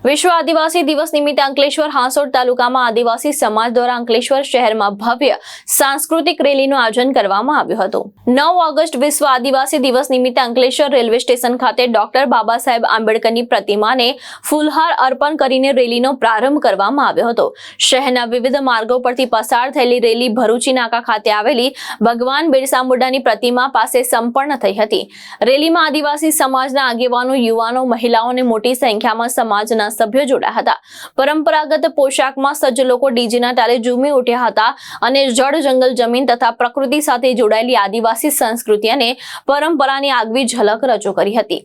વિશ્વ આદિવાસી દિવસ નિમિત્તે અંકલેશ્વર હાંસોડ તાલુકામાં આદિવાસી સમાજ દ્વારા અંકલેશ્વર શહેરમાં ભવ્ય સાંસ્કૃતિક રેલીનું આયોજન કરવામાં આવ્યું હતું। 9 ઓગસ્ટ વિશ્વ આદિવાસી દિવસ નિમિત્તે અંકલેશ્વર રેલવે સ્ટેશન ખાતે ડોક્ટર બાબા સાહેબ આંબેડકરની પ્રતિમાને ફૂલહાર અર્પણ કરીને રેલીનો પ્રારંભ કરવામાં આવ્યો હતો। શહેરના વિવિધ માર્ગો પરથી પસાર થયેલી રેલી ભરૂચી નાકા ખાતે આવેલી ભગવાન બિરસા મુંડાની પ્રતિમા પાસે સંપન્ન થઈ હતી। રેલીમાં આદિવાસી સમાજના આગેવાનો, યુવાનો, મહિલાઓ અને મોટી સંખ્યામાં સમાજના સભ્યો જોડાયા હતા। પરંપરાગત પોશાકમાં સજ્જ લોકો ડીજેના તાલે ઝૂમી ઉઠ્યા હતા અને જળ, જંગલ, જમીન તથા પ્રકૃતિ સાથે જોડાયેલી આદિવાસી સંસ્કૃતિ અને પરંપરાની આગવી ઝલક રજૂ કરી હતી।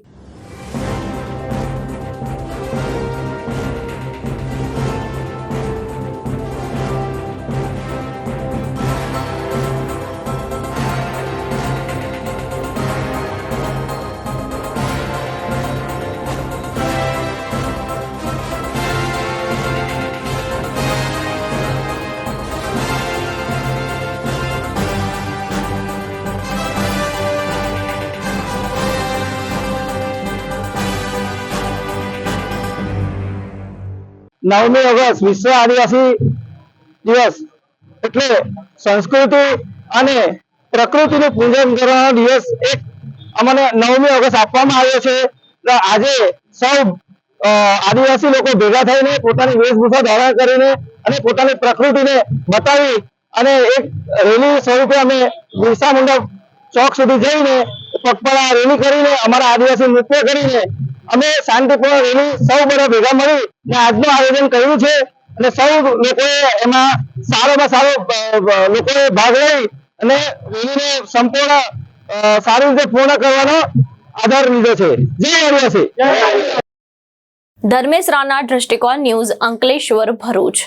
नवमी ऑगस्ट विश्व आदिवासी दिवस એટલે સંસ્કૃતિ અને પ્રકૃતિનું પૂજન કરવાનો દિવસ એક અમને 9મી ઓગસ્ટ આપવામાં આવ્યો છે। તો આજે સૌ આદિવાસી લોકો ભેગા થઈને પોતાની વેશભૂષા ધારણ કરીને અને પોતાની પ્રકૃતિને બતાવી અને એક રેલી સ્વરૂપે અમે બિરસા મુંડા ચોક સુધી જઈને પગપાળા રેલી કરીને અમારા આદિવાસી નૃત્ય કરીને અમે શાંતિપૂર્ણ રેલી સૌ બધા ભેગા મળી ને આજનું આયોજન કર્યું છે અને સૌ લોકોએ એમાં સારામાં સારો લોકોએ ભાગ લઈ અને રેલીને સંપૂર્ણ સારી રીતે પૂર્ણ કરવાનો આધાર લીધો છે। જય આદિવાસી। ધર્મેશ રાણા, દ્રષ્ટિકોણ ન્યૂઝ, અંકલેશ્વર, ભરૂચ।